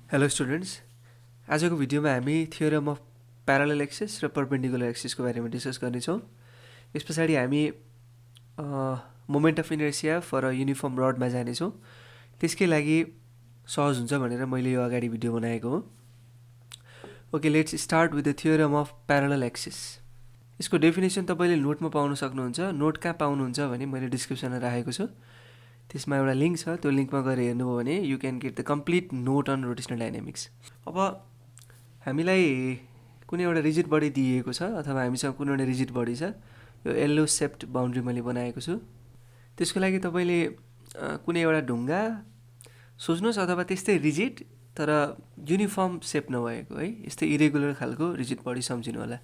Hello students, आजको भिडियोमा हामी थियोरम अफ प्यारालल एक्सिस र परपेन्डिकुलर एक्सिसको बारेमा डिस्कस गर्नेछौँ। यस पछाडि हामी moment of inertia for a uniform रडमा जानेछौँ। त्यसकै लागि सहज हुन्छ भनेर मैले यो अगाडि भिडियो बनाएको हो। Okay, let's start with the theorem of parallel axis. यसको डेफिनेसन तपाईँले नोटमा पाउन सक्नुहुन्छ। नोट कहाँ पाउनुहुन्छ भने मैले डिस्क्रिप्सनमा राखेको छु। त्यसमा एउटा लिङ्क छ, त्यो लिङ्कमा गएर हेर्नुभयो भने you can get the complete note on rotational dynamics. अब हामीलाई कुनै एउटा रिजिड बडी दिएको छ अथवा हामीसँग कुनै एउटा रिजिड बडी छ। यो येल्लो सेप्ड बाउन्ड्री मैले बनाएको छु। त्यसको लागि तपाईँले कुनै एउटा ढुङ्गा सोच्नुहोस् अथवा त्यस्तै रिजिड तर युनिफर्म सेप नभएको है, यस्तै इरेगुलर खालको रिजिड बडी सम्झिनु होला।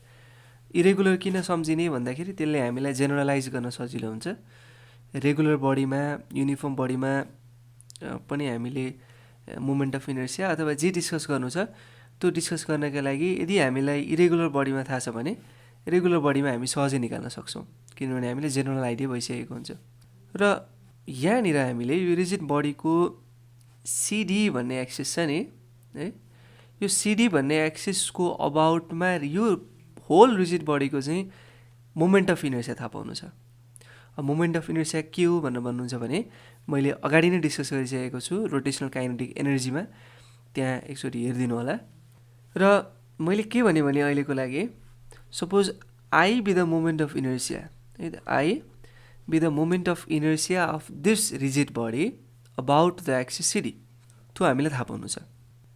इरेगुलर किन सम्झिने भन्दाखेरि त्यसले हामीलाई जेनरलाइज गर्न सजिलो हुन्छ। रेगुलर बडीमा युनिफर्म बडीमा पनि हामीले मोमेन्ट अफ इनर्सिया अथवा जे डिस्कस गर्नु छ त्यो डिस्कस गर्नका लागि यदि हामीलाई इरेगुलर बडीमा थाहा छ भने रेगुलर बडीमा हामी सहजै निकाल्न सक्छौँ, किनभने हामीले जेनरल आइडिया भइसकेको हुन्छ। र यहाँनिर हामीले यो रिजिड बडीको सिडी भन्ने एक्सिस छ नि है, यो सिडी भन्ने एक्सिसको अबाउटमा यो होल रिजिड बडीको चाहिँ मोमेन्ट अफ इनर्सिया थाहा पाउनु छ। मोमेन्ट अफ इनर्सिया के हो भनेर भन्नुहुन्छ भने मैले अगाडि नै डिस्कस गरिसकेको छु रोटेसनल काइनेटिक एनर्जीमा, त्यहाँ एकचोटि हेरिदिनु होला। र मैले के भने अहिलेको लागि suppose I be the moment of inertia है, I be the moment of inertia of this rigid body about the axis CD, त्यो हामीलाई थाहा पाउनु छ।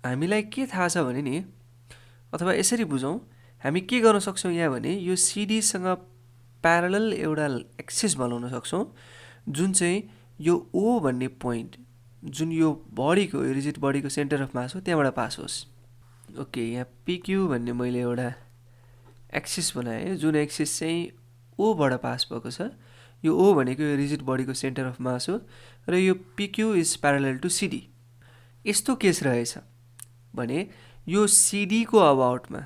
हामीलाई के थाहा छ भने नि, अथवा यसरी बुझौँ, हामी के गर्न सक्छौँ यहाँ भने यो सिडीसँग प्यारलल एउटा एक्सिस बनाउन सक्छौँ जुन चाहिँ यो ओ भन्ने पोइन्ट जुन यो बडीको रिजिड बडीको सेन्टर अफ मास हो त्यहाँबाट पास होस्। ओके, यहाँ पिक्यू भन्ने मैले एउटा एक्सिस बनाएँ जुन एक्सिस चाहिँ ओबाट पास भएको छ। यो ओ भनेको यो रिजिड बडीको सेन्टर अफ मास हो र यो PQ is parallel to CD. यस्तो केस रहेछ भने यो सिडीको अबाउटमा,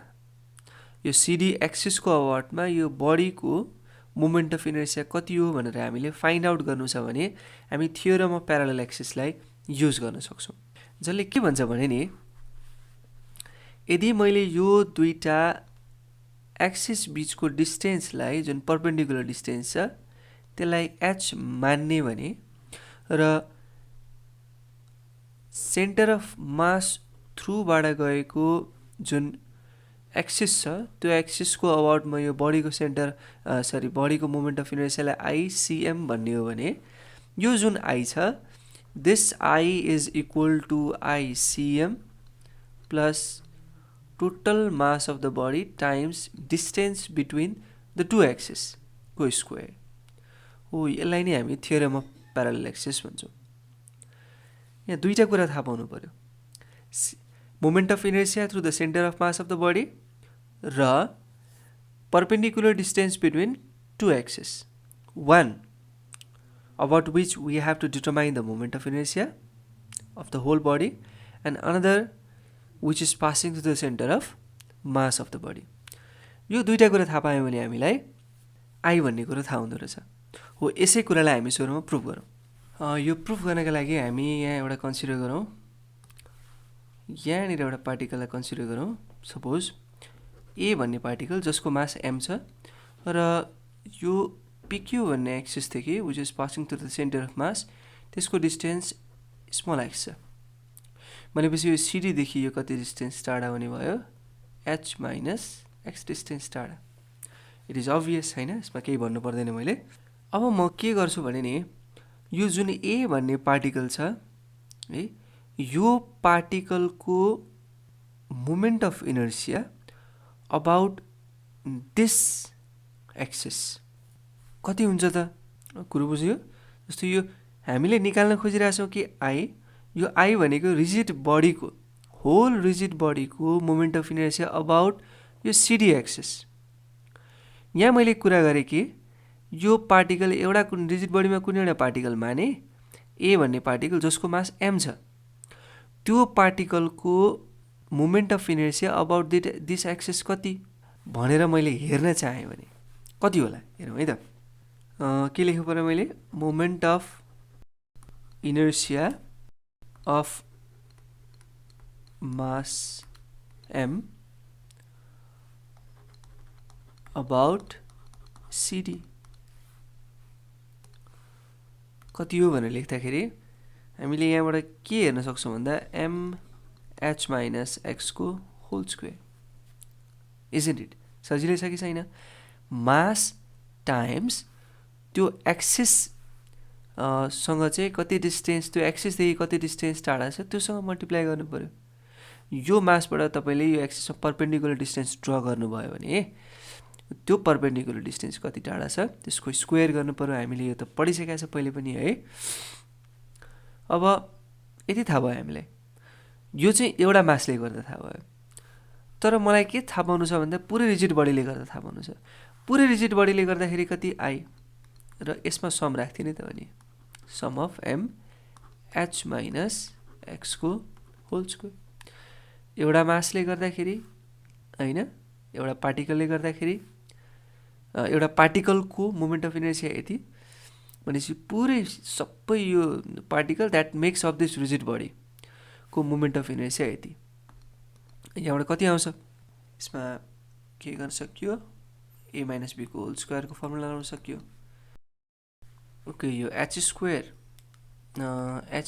यो सिडी एक्सिसको अबाउटमा यो बडीको मोमेन्ट अफ इनर्सिया कति हो भनेर हामीले फाइन्ड आउट गर्नु छ भने हामी थियोरम अफ प्यारलल एक्सिसलाई युज गर्न सक्छौँ। जसले के भन्छ भने नि, यदि मैले यो दुईटा एक्सिस बिचको डिस्टेन्सलाई जुन परपेन्डिकुलर डिस्टेन्स छ त्यसलाई एच मान्ने भने र सेन्टर अफ मास थ्रुबाट गएको जुन एक्सिस छ त्यो एक्सिसको अबाउटमा यो बडीको बडीको मोमेन्ट अफ इनर्सियालाई आइसिएम भन्ने हो भने यो जुन आई छ this I is equal to ICM plus total mass of the body times distance between the two axis को स्क्वायर हो। यसलाई नै हामी थियोरम अफ प्यारलल एक्सिस भन्छौँ। यहाँ दुईवटा कुरा थाहा पाउनु पर्यो, moment of inertia through the centre of mass of the body र perpendicular distance between two axes, one about which we have to determine the moment of inertia of the whole body and another which is passing through the center of mass of the body। यो दुईटा कुरा थाहा पायौँ भने हामीलाई I भन्ने कुरा थाहा हुँदो रहेछ हो। यसै कुरालाई हामी सुरुमा प्रुभ गरौँ। यो प्रुभ गर्नका लागि हामी यहाँ एउटा कन्सिडर गरौँ, यहाँनिर एउटा पार्टिकललाई कन्सिडर गरौँ। सपोज ए भन्ने पार्टिकल जसको मास एम छ र यो पिक्यू भन्ने एक्सिसदेखि which is passing through the centre of mass त्यसको डिस्टेन्स स्मल एक्स छ भनेपछि यो सिडीदेखि यो कति डिस्टेन्स टाढा हुने भयो, एच माइनस एक्स डिस्टेन्स टाढा। इट इज अभियस होइन, यसमा केही भन्नु पर्दैन मैले। अब म के गर्छु भने नि, यो जुन ए भन्ने पार्टिकल छ है, यो पार्टिकलको moment of inertia about this axis कति हुन्छ त, कुरो बुझ्यो। जस्तो यो हामीले निकाल्न खोजिरहेछौँ कि आई, यो आई भनेको रिजिड बडीको होल रिजिड बडीको मोमेन्ट अफ इनर्सिया अबाउट यो सिडी एक्सिस। यहाँ मैले कुरा गरेँ कि यो पार्टिकल एउटा रिजिड बडीमा कुनै एउटा पार्टिकल माने ए भन्ने पार्टिकल जसको मास एम छ, त्यो पार्टिकलको moment of inertia about this axis कति भनेर मैले हेर्न चाहेँ भने कति होला हेरौँ है त। के लेख्नु पर्यो मैले, moment of inertia of mass m about CD कति हो भनेर लेख्दाखेरि हामीले यहाँबाट के हेर्न सक्छौं भन्दा mh minus x को whole square, isn't it? सजिलै छ कि छैन? mass times त्यो एक्सिस सँग चाहिँ कति डिस्टेन्स, त्यो एक्सिस देखि कति डिस्टेन्स टाढा छ त्योसँग मल्टिप्लाई गर्नु पर्यो। यो मासबाट तपाईले यो एक्सिसमा परपेन्डिकुलर डिस्टेन्स ड्रा गर्नुभयो भने त्यो परपेन्डिकुलर डिस्टेन्स कति टाढा छ त्यसको स्क्वायर गर्नु पर्यो। हामीले यो त पढिसकेका छ पहिले पनि है। अब यति थाहा भयो हामीलाई, यो चाहिँ एउटा मासले गर्दा थाहा भयो। तर मलाई के थाहा पाउनु छ भन्दा पुरै रिजिड बडीले गर्दा थाहा पाउनु छ। पुरै रिजिड बडीले गर्दाखेरि कति आई र यसमा सम राख्थे नि त भने sum of m h minus x को होल स्क्वायर। एउटा मासले गर्दाखेरि हैन, एउटा पार्टिकलले गर्दाखेरि, एउटा पार्टिकलको मोमेन्ट अफ इनर्शिया यति भनेपछि पुरै सबै यो particle that makes of this rigid body को मोमेन्ट अफ इनर्शिया यति। यहाँबाट कति आउँछ? यसमा के गर्न सकियो? a minus b को होल स्क्वायर को फर्मुला लगाउन सकियो। ओके, यो h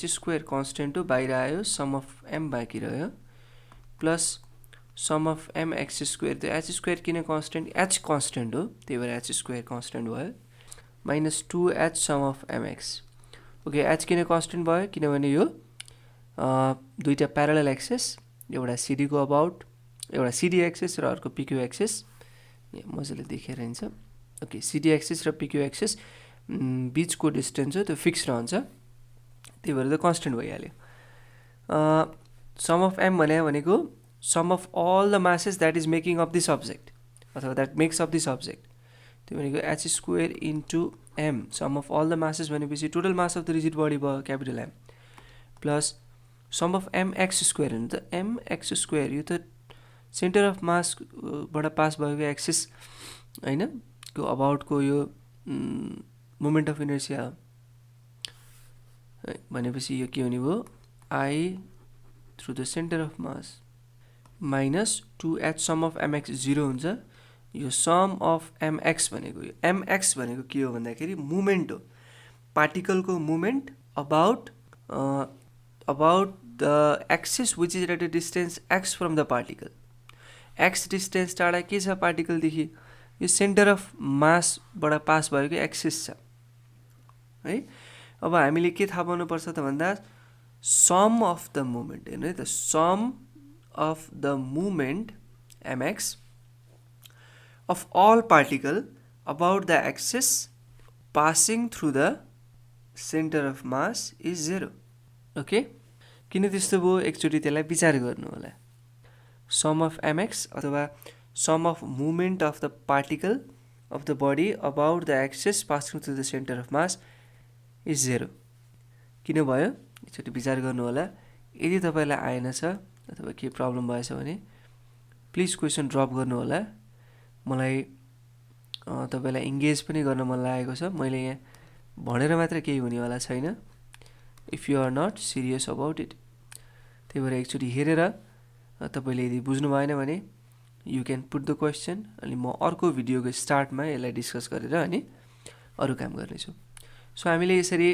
स्क्वायर कन्स्टेन्ट हो, बाहिर आयो, सम अफ m बाँकी रह्यो plus sum of m x square. त्यो h स्क्वायर किन कन्स्टेन्ट? h कन्स्टेन्ट हो, त्यही भएर h स्क्वायर कन्स्टेन्ट भयो, minus 2h sum of mx। Okay, h किन कन्स्टेन्ट भयो? किनभने यो दुईटा प्यारलल एक्सिस, एउटा CD को अबाउट, एउटा CD एक्सिस र अर्को PQ एक्सिस, मजाले देखेर हिँड्छ। ओके, CD एक्सिस र PQ एक्सिस बीचको डिस्टेन्स हो त्यो फिक्स रहन्छ, त्यही भएर त कन्स्टेन्ट भइहाल्यो। सम अफ m भनेको sum of all the masses that is making of this object अथवा that makes of this object, त्यो भनेको h square into m। Sum of all the masses भनेपछि total mass of the rigid body भयो capital M, plus sum of m x square हो त m x square, यो त centre of मास बाट pass भएको एक्सिस हैन को अबाउट को यो मोमेन्ट अफ इनर्शिया भनेपछि यो के हुने भयो? I through the centre of mass minus 2h sum of mx 0 हुन्छ। यो सम अफ mx भनेको, यो mx भनेको के हो भन्दाखेरि मोमेन्ट हो, पार्टिकलको moment about the axis which is at a distance x from the particle. x distance टाढा के छ पार्टिकलदेखि? यो सेन्टर अफ मासबाट पास भएको एक्सिस छ है। अब हामीले के थाहा पाउनु पर्छ त भन्दा सम अफ द मोमेन्ट, हेर्नु है त, sum of the moment mx of all particle about the axis passing through the center of mass is 0। Okay, किन त्यस्तो भयो? एकचोटि त्यसलाई विचार गर्नु होला। सम अफ mx अथवा sum of moment of the particle of the body about the axis passing through the centre of mass is 0 किन भयो? एकचोटि विचार गर्नु होला। यदि तपाईलाई आएन छ अथवा के प्रब्लम भएछ भने प्लिज क्वेसन ड्रप गर्नु होला। मलाई तपाईलाई इन्गेज पनि गर्न मन लागेको छ। मैले यहाँ भनेर मात्र केही हुनेवाला छैन, if you are not serious about it. त्यही भएर एकचोटि हेरेर तपाईले यदि बुझ्नु भएन भने you can put the question, अनि म अर्को भिडियोको स्टार्टमा यसलाई डिस्कस गरेर अनि अरू काम गर्नेछु। सो हामीले यसरी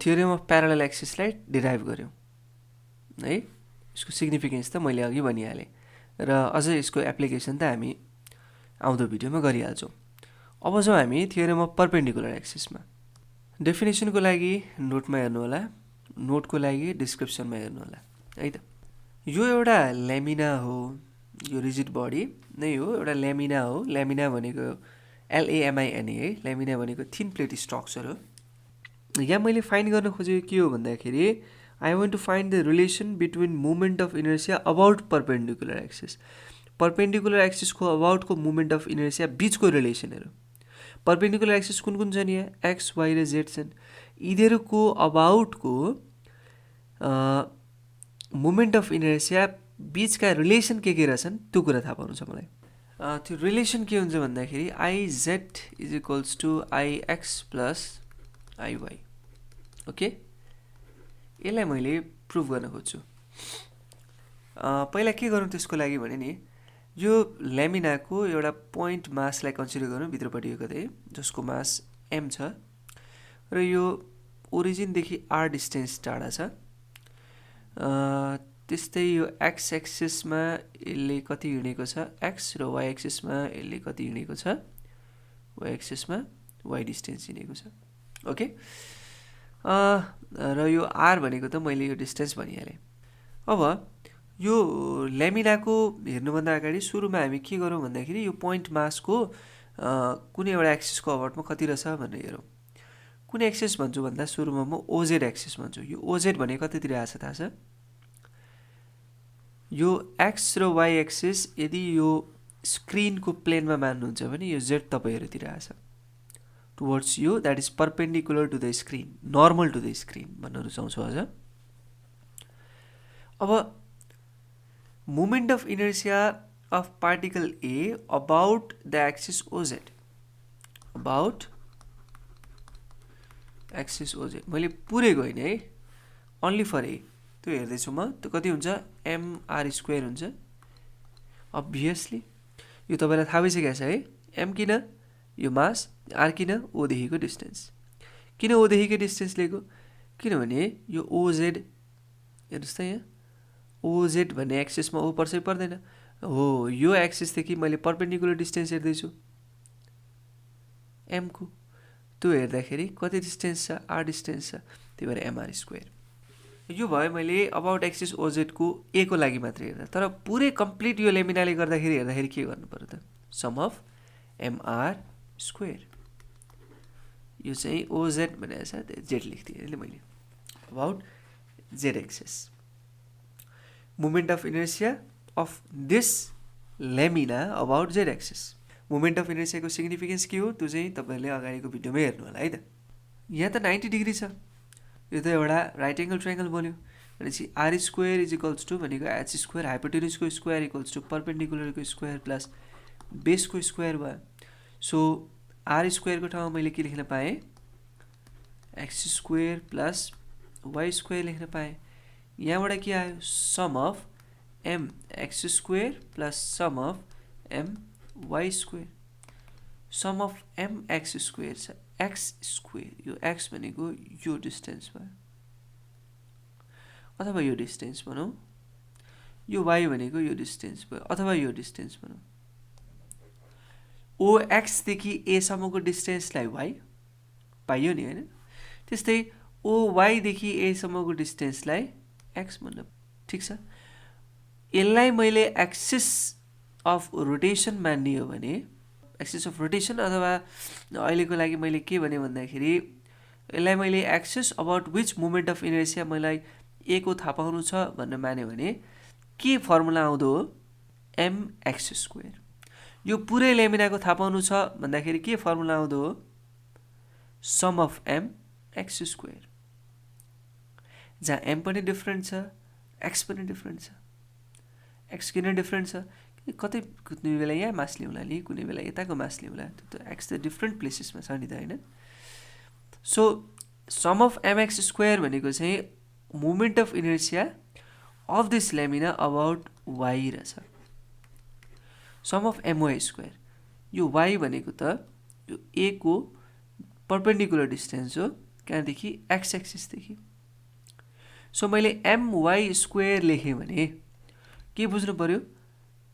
थ्योरम अफ प्यारलल एक्सिसलाई डिराइभ गर्यौं है। यसको सिग्निफिकेन्स त मैले अघि भनिहालेँ र अझै यसको एप्लिकेसन त हामी आउँदो भिडियोमा गरिहाल्छौँ। अब जाउँ हामी थ्योरम अफ परपेन्डिकुलर एक्सिसमा। डेफिनेसनको लागि नोटमा हेर्नु होला, नोटको लागि डिस्क्रिप्सनमा हेर्नु होला है त। यो एउटा ल्यामिना हो, यो रिजिड बडी नै हो, एउटा ल्यामिना हो। ल्यामिना भनेको LAMINA है, ल्यामिना भनेको थिन प्लेट स्ट्रक्चर हो। यहाँ मैले फाइन्ड गर्न खोजेको के हो भन्दाखेरि I want to find the relation between moment of inertia about perpendicular axis। perpendicular axis को about को moment of inertia बीच को relation हेरौँ। perpendicular axis कुन कुन छन् यहाँ? x, y र z छन्। यिनीहरूको about को moment of inertia बीचका relation के रहेछन् त्यो कुरा थाहा पाउनु छ मलाई। त्यो relation के हुन्छ भन्दाखेरि IZ is equals to IX plus IY। Okay, यसलाई मैले प्रुभ गर्न खोज्छु। पहिला के गरौँ त्यसको लागि भने नि यो ल्यामिनाको एउटा पोइन्ट मासलाई कन्सिडर गरौँ भित्रपट्टि कतै जसको मास m छ र यो ओरिजिनदेखि r डिस्टेन्स टाढा छ। त्यस्तै यो x एक्सिसमा यसले कति हिँडेको छ x र y एक्सिसमा यसले कति हिँडेको छ y एक्सिसमा y डिस्टेन्स हिँडेको छ। ओके, र यो r भनेको त मैले यो डिस्टेन्स भनिहालेँ। अब यो ल्यामिनाको हेर्नुभन्दा अगाडि सुरुमा हामी के गरौँ भन्दाखेरि यो पोइन्ट मासको कुनै एउटा एक्सिसको अबाउटमा कति रहेछ भनेर हेरौँ। कुन एक्सिस भन्छु भन्दा सुरुमा म ओजेड एक्सिस भन्छु। यो ओजेड भनेको कतितिर आछ थाहा छ? यो एक्स र वाई एक्सिस यदि यो स्क्रिनको प्लेनमा मान्नुहुन्छ भने यो जेड तपाईँहरूतिर आछ towards you, that is perpendicular to the screen, normal to the screen भन्न रुचाउँछु अझ। अब moment of inertia of particle A about the axis OZ, about axis OZ, मैले पुरै गएँ है, ओन्ली फर ए त्यो हेर्दैछु म, त्यो कति हुन्छ mr स्क्वायर हुन्छ। अभियसली यो तपाईँलाई थाहा भइसकेको छ है, m किन यो मास, r किन ओदेखिको डिस्टेन्स। किन ओदेखिको डिस्टेन्स लिएको? किनभने यो ओजेड हेर्नुहोस् त यहाँ ओजेड भन्ने एक्सिसमा ओ पर्छ पर्दैन? हो, यो एक्सिसदेखि मैले पर्पेन्डिकुलर डिस्टेन्स हेर्दैछु m को, त्यो हेर्दाखेरि कति डिस्टेन्स छ r डिस्टेन्स छ, त्यही भएर mr स्क्वायर। यो भयो मैले अबाउट एक्सिस ओजेडको ए को लागि मात्रै हेर्दा। तर पुरै कम्प्लिट यो लेमिनाले हेर्दाखेरि के गर्नु पर्यो त? Sum of mr square. यो चाहिँ ओजेड भनेको छ, जेड लेख्थेँ अहिले मैले, about Z axis. Moment of inertia of this lamina about Z axis. Moment of इनर्सियाको सिग्निफिकेन्स के हो त्यो चाहिँ तपाईँहरूले अगाडिको भिडियोमै हेर्नु होला है त। यहाँ त 90 डिग्री छ, यो त एउटा राइट एङ्गल ट्राइङ्गल बन्यो भनेपछि R square is equals to भनेको एच स्क्वायर हाइपोटेन्युसको स्क्वायर इक्वल्स टु पर्पेन्डिकुलरको स्क्वायर प्लस बेसको स्क्वायर भयो। सो आर स्क्वायरको ठाउँमा मैले के लेख्न पाएँ? X square plus Y square लेख्न पाएँ। यहाँबाट के आयो? Sum of M X square plus sum of M Y square. Sum of M X square छ, एक्स स्क्वायर, यो एक्स भनेको यो डिस्टेन्स भयो अथवा यो डिस्टेन्स भनौँ, यो वाई भनेको यो डिस्टेन्स भयो अथवा यो डिस्टेन्स भनौँ। ओ एक्सदेखि एसम्मको डिस्टेन्सलाई वाई पाइयो नि होइन? त्यस्तै ओ वाईदेखि एसम्मको डिस्टेन्सलाई एक्स भन्न, ठिक छ। यसलाई मैले एक्सिस अफ रोटेसन मान्ने हो भने, एक्सिस अफ रोटेसन अथवा अहिलेको लागि मैले के भने भन्दाखेरि यसलाई मैले axis about which moment of inertia मलाई ए को थाहा पाउनु छ भनेर मान्यो भने के फर्मुला आउँदो हो? M X square. यो पुरै लेमिनाको थाहा पाउनु छ भन्दाखेरि के फर्मुला आउँदो हो? Sum of M X square, जहाँ एम पनि डिफ्रेन्ट छ, एक्स पनि डिफ्रेन्ट छ। एक्स किन डिफ्रेन्ट छ? कतै कुनै बेला यहाँ मास ल्याउँला नि, कुनै बेला यताको मास ल्याउँला, त्यो त एक्स त डिफ्रेन्ट प्लेसेसमा छ नि त होइन? So sum of MX square भनेको चाहिँ moment of inertia of this lamina about Y रहेछ। सम अफ एमवाई स्क्वायर, यो वाई भनेको त यो ए को पर्पेन्डिकुलर डिस्टेन्स हो, कहाँदेखि? एक्स एक्सिसदेखि। सो मैले एमवाई स्क्वायर लेखेँ भने के बुझ्नु पर्यो?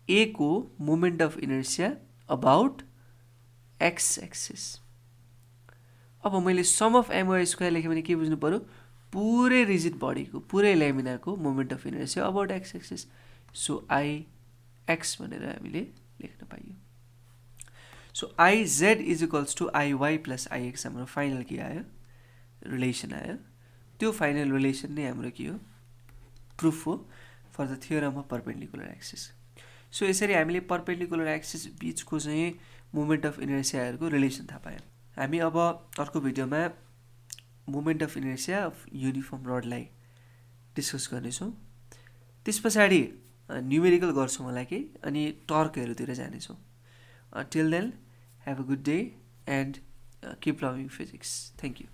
ए को moment of inertia about X axis. अब मैले सम अफ एमवाई स्क्वायर लेखेँ भने के बुझ्नु पर्यो? पुरै रिजिड बडीको, पुरै लेमिनाको moment of inertia about X axis. So I X भनेर हामीले लेख्न पाइयो। So I Z is equals to I Y plus I X हाम्रो फाइनल के आयो? रिलेसन आयो। त्यो फाइनल रिलेसन नै हाम्रो के हो? प्रुफ हो for the theorem of perpendicular axis. So यसरी हामीले पर्पेन्डिकुलर एक्सिस बिचको चाहिँ मोमेन्ट अफ इनर्सियाहरूको रिलेसन थाहा पायौँ। हामी अब अर्को भिडियोमा moment of inertia of uniform रडलाई डिस्कस गर्नेछौँ। त्यस पछाडि न्युमेरिकल गर्छौँ होला कि, अनि टर्कहरूतिर जानेछौँ। Till then, have a good day and keep loving physics. Thank you.